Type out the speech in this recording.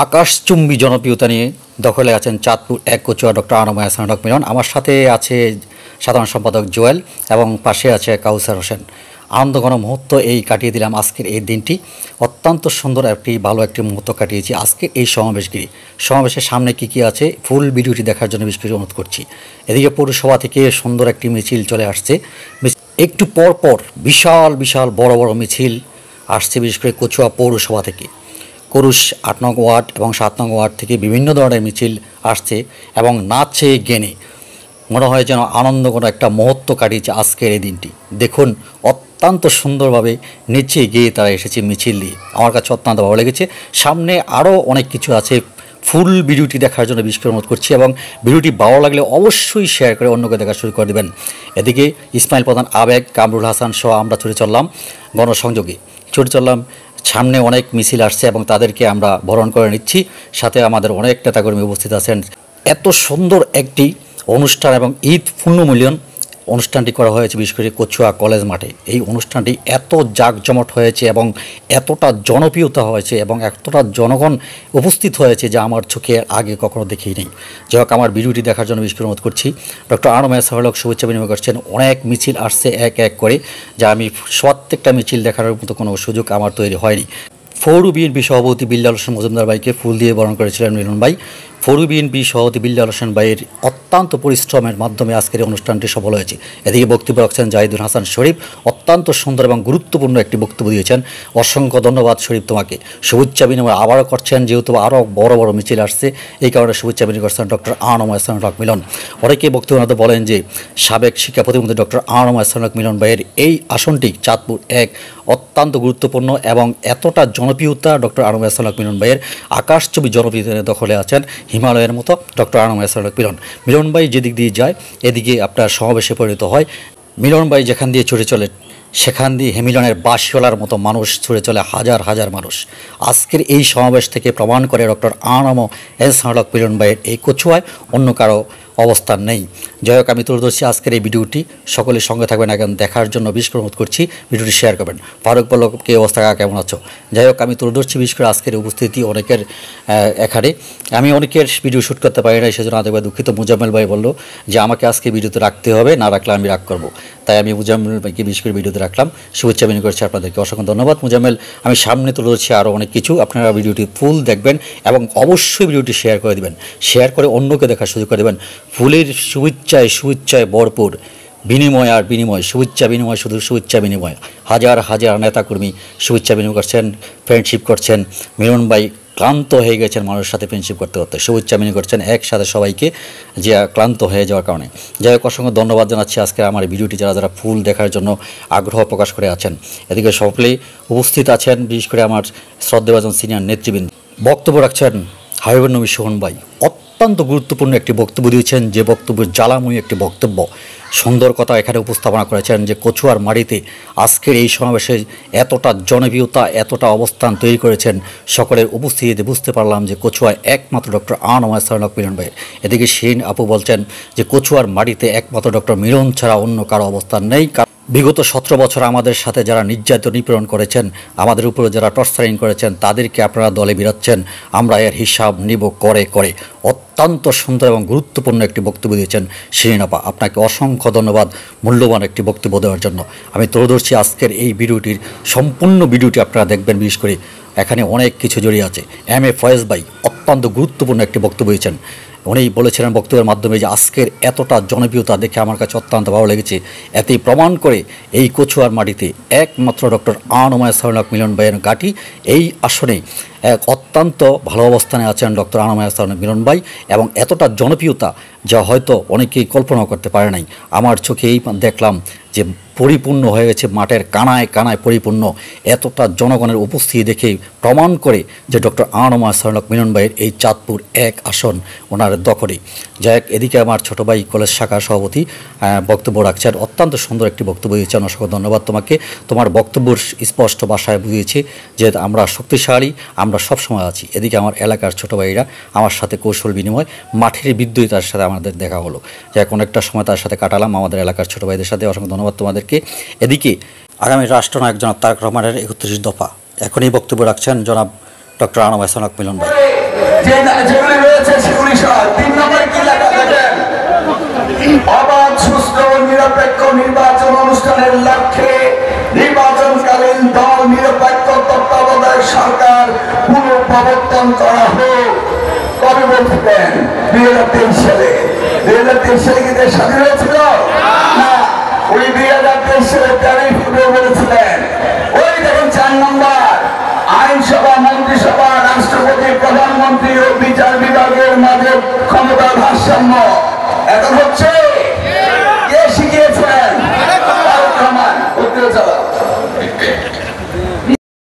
আকাশচুম্বী জনপ্রিয়তা নিয়ে দখলে আছেন চাঁদপুর এক কচুয়া ডক্টর আনম হাসান হক মিলন। আমার সাথে আছে সাধারণ সম্পাদক জোয়েল এবং পাশে আছে কাউসার হোসেন। আনন্দঘন মুহূর্ত এই কাটিয়ে দিলাম আজকের এই দিনটি। অত্যন্ত সুন্দর ভালো একটি মুহূর্ত কাটিয়েছি আজকের এই সমাবেশের সামনে কি আছে ফুল ভিডিওটি দেখার জন্য বিশেষ করে অনুরোধ করছি। এদিকে পৌরসভা থেকে সুন্দর একটি মিছিল চলে আসছে, একটু পর পর বিশাল বিশাল বড় বড় মিছিল আসছে, বিশেষ করে কচুয়া পৌরসভা থেকে কুরুশ ৮ নং ওয়ার্ড এবং ৭ নং ওয়ার্ড থেকে বিভিন্ন ধরনের মিছিল আসছে এবং নাচে গেনে মনে হয় যেন আনন্দঘন একটা মুহূর্ত কাটিয়েছে আজকের এই দিনটি। দেখুন অত্যন্ত সুন্দরভাবে নেচে গিয়ে তারা এসেছে মিছিল দিয়ে, আমার কাছে অত্যন্ত ভালো লেগেছে। সামনে আরও অনেক কিছু আছে, ফুল ভিডিওটি দেখার জন্য বিশেষ করে অনুরোধ করছি এবং ভিডিওটি ভালো লাগলে অবশ্যই শেয়ার করে অন্যকে দেখা শুরু করে দেবেন। এদিকে ইসমাইল প্রধান, আবেগ, কামরুল হাসান সহ আমরা ছুটে চললাম গণসংযোগে, ছুটে চললাম। সামনে অনেক মিছিল আসছে এবং তাদেরকে আমরা বরণ করে নিচ্ছি, সাথে আমাদের অনেক নেতাকর্মী উপস্থিত আছেন। এত সুন্দর একটি অনুষ্ঠান এবং ঈদ পুণ্যমূল্যন অনুষ্ঠানটি করা হয়েছে বিশেষ করে কচুয়া কলেজ মাঠে। এই অনুষ্ঠানটি এত জাঁকজমট হয়েছে এবং এতটা জনপ্রিয়তা হয়েছে এবং এতটা জনগণ উপস্থিত হয়েছে যা আমার চোখে আগে কখনো দেখেই নেই। যাই হোক, আমার ভিডিওটি দেখার জন্য বিশেষ করে অনুরোধ করছি। ডক্টর আনম হাসান হক শুভেচ্ছা বিনিময় করছেন। অনেক মিছিল আসছে এক এক করে, যা আমি প্রত্যেকটা মিছিল দেখার মতো কোনো সুযোগ আমার তৈরি হয়নি। পৌর বিএনপি সভাপতি বিল্লাল হোসেন মজুমদার ভাইকে ফুল দিয়ে বরণ করেছিলেন মিলন ভাই। পৌর বিএনপি সভাপতি বিল্লাল হোসেন ভাইয়ের অত্যন্ত পরিশ্রমের মাধ্যমে আজকের অনুষ্ঠানটি সফল হয়েছে। এদিকে বক্তব্য রাখছেন জাহিদুল হাসান শরীফ, অত্যন্ত সুন্দর এবং গুরুত্বপূর্ণ একটি বক্তব্য দিয়েছেন। অসংখ্য ধন্যবাদ শরীফ তোমাকে। শুভেচ্ছা বিনিময় আবারও করছেন, যেহেতু আরও বড় বড় মিছিল আসছে এই কারণে শুভেচ্ছা বিনিময় করছেন ডক্টর আনম হাসান হক মিলন। অনেকে বক্তব্য বলেন যে সাবেক শিক্ষা প্রতিমন্ত্রী ডক্টর আনম হাসান হক মিলন ভাইয়ের এই আসনটি চাঁদপুর এক অত্যন্ত গুরুত্বপূর্ণ এবং এতটা জনপ্রিয়তা ডক্টর আনম হাসান হক মিলন ভাইয়ের আকাশচুম্বী জনপ্রিয়তা দখলে আছেন হিমালয়ের মতো ডক্টর আনম হাসান হক মিলন। মিলন ভাই যেদিক দিয়ে যায় এদিকে আপনার সমাবেশে পরিণত হয়। মিলন ভাই যেখান দিয়ে ছুটে চলে সেখান দিয়ে হেমিলনের বাঁশিওয়ালার মতো মানুষ ছুটে চলে, হাজার হাজার মানুষ। আজকের এই সমাবেশ থেকে প্রমাণ করে ডক্টর আনম হাসান হক মিলন ভাইয়ের এই কচুয়ায় অন্য কারো অবস্থান নেই। যাই হোক, আমি তুলে ধরছি আজকের এই ভিডিওটি, সকলের সঙ্গে থাকবেন এখন দেখার জন্য বিশেষ করে অনুরোধ করছি। ভিডিওটি শেয়ার করবেন। ফারুক পল্লব, কী অবস্থা, কেমন আছো? যাই হোক, আমি তুলে ধরছি বিশেষ করে আজকের উপস্থিতি অনেকের এখানে। আমি অনেকের ভিডিও শ্যুট করতে পারি না, সেজন্য আদেক ভাই দুঃখিত। মুজাম্মেল ভাই বললো যে আমাকে আজকে ভিডিওতে রাখতে হবে, না রাখলে আমি রাগ করবো, তাই আমি মুজাম্মেল ভাইকে বিশেষ করে ভিডিওতে রাখলাম। শুভেচ্ছা বিনিময় করছি আপনাদেরকে, অসংখ্য ধন্যবাদ মুজাম্মেল। আমি সামনে তুলে ধরছি আরও অনেক কিছু, আপনারা ভিডিওটি ফুল দেখবেন এবং অবশ্যই ভিডিওটি শেয়ার করে দেবেন, শেয়ার করে অন্যকে দেখার সুযোগ করে দেবেন। ফুলের শুভেচ্ছায় ভরপুর, বিনিময় আর বিনিময়, শুভেচ্ছা বিনিময়, শুধু শুভেচ্ছা বিনিময়। হাজার হাজার নেতাকর্মী শুভেচ্ছা বিনিময় করছেন, ফ্রেন্ডশিপ করছেন। মিলন ভাই ক্লান্ত হয়ে গেছেন মানুষের সাথে ফ্রেন্ডশিপ করতে করতে, শুভেচ্ছা বিনিময় করছেন একসাথে সবাইকে, যে ক্লান্ত হয়ে যাওয়ার কারণে। যাই হোক, অসংখ্য ধন্যবাদ জানাচ্ছি আজকে আমার ভিডিওটি যারা ফুল দেখার জন্য আগ্রহ প্রকাশ করে আছেন। এদিকে সকলেই উপস্থিত আছেন, বিশেষ করে আমার শ্রদ্ধেভাজন সিনিয়র নেতৃবৃন্দ। বক্তব্য রাখছেন হাবিবুর নবী সোহন ভাই, অত্যন্ত গুরুত্বপূর্ণ একটি বক্তব্য দিয়েছেন, যে বক্তব্য জ্বালাময়ী একটি বক্তব্য। সুন্দর কথা এখানে উপস্থাপনা করেছেন যে কচুয়ার মাটিতে আজকের এই সমাবেশে এতটা জনপ্রিয়তা, এতটা অবস্থান তৈরি করেছেন। সকলের উপস্থিতিতে বুঝতে পারলাম যে কচুয়ায় একমাত্র ডক্টর আনম হাসান হক মিলন ভাই। এদিকে শিরিন আপু বলছেন যে কচুয়ার মাটিতে একমাত্র ডক্টর মিলন ছাড়া অন্য কারো অবস্থান নেই। বিগত 17 বছর আমাদের সাথে যারা নির্যাতন নিপীড়ন করেছেন, আমাদের উপরে যারা টর্চারিং করেছেন, তাদেরকে আপনারা দলে বিরাচ্ছেন, আমরা এর হিসাব নিব করে। অত্যন্ত সুন্দর এবং গুরুত্বপূর্ণ একটি বক্তব্য দিয়েছেন শিরিন আপা, আপনাকে অসংখ্য ধন্যবাদ মূল্যবান একটি বক্তব্য দেওয়ার জন্য। আমি তুলে ধরছি আজকের এই ভিডিওটির সম্পূর্ণ ভিডিওটি আপনারা দেখবেন, বিশেষ করে এখানে অনেক কিছু জড়িয়ে আছে। এম.এ. ফয়েজ ভাই অত্যন্ত গুরুত্বপূর্ণ একটি বক্তব্য দিয়েছেন। উনি বলেছিলেন বক্তব্যের মাধ্যমে যে আজকের এতটা জনপ্রিয়তা দেখে আমার কাছে অত্যন্ত ভালো লেগেছে। এতেই প্রমাণ করে এই কচুয়ার মাটিতে একমাত্র ডক্টর আনম হাসান হক মিলন ভাইয়ের ঘাঁটি। এই আসনে এক অত্যন্ত ভালো অবস্থানে আছেন ডক্টর আনম হাসান মিলন ভাই এবং এতটা জনপ্রিয়তা যা হয়তো অনেকেই কল্পনাও করতে পারে নাই। আমার চোখেই দেখলাম যে পরিপূর্ণ হয়ে গেছে, মাঠের কানায় কানায় পরিপূর্ণ। এতটা জনগণের উপস্থিতি দেখে প্রমাণ করে যে ডক্টর আনম হাসান হক মিলন ভাইয়ের এই চাঁদপুর এক আসন ওনার দখলে। যাই হোক, এদিকে আমার ছোটো ভাই কলেজ শাখার সভাপতি বক্তব্য রাখছেন, অত্যন্ত সুন্দর একটি বক্তব্য দিয়েছেন। অসংখ্য ধন্যবাদ তোমাকে। তোমার বক্তব্য স্পষ্ট ভাষায় বুঝিয়েছে যে আমরা শক্তিশালী, আমরা সবসময় আছি। এদিকে আমার এলাকার ছোটো ভাইরা আমার সাথে কৌশল বিনিময় মাঠের বিদ্যুৎ তার সাথে আমাদের দেখা হলো, যাই অনেকটা সময় তার সাথে কাটালাম আমাদের এলাকার ছোটো ভাইদের সাথে। অসংখ্য ধন্যবাদ তোমাদেরকে। এদিকে আগামী রাষ্ট্রনায়ক জনাব তারেক রহমানের 31 দফা এখনই বক্তব্য রাখছেন জনাব ডক্টর আনম হাসান হক মিলন ভাই। যেগুলি রয়েছে সেগুলি সহ 3 নম্বরে কি লেখা দেখেন, অবাধ সুস্থ নিরপেক্ষ নির্বাচন অনুষ্ঠানের লক্ষ্যে নির্বাচনকালীন দল নিরপেক্ষ তত্ত্বাবধায়ক সরকার পুনঃপ্রবর্তন করা হোক। কবে বলছিলেন? 2023 সালে। 2023 সালে কি দেশ স্বাধীন হয়েছিল না? উনি 2023 সালে 13 ফেব্রুয়ারি বলেছিলেন। ওই দেখেন 4 নম্বর, আইনসভা, মন্ত্রিসভা, রাষ্ট্রপতি, প্রধানমন্ত্রী ও বিচার বিভাগের মাঝে ক্ষমতার ভারসাম্য। এখন হচ্ছে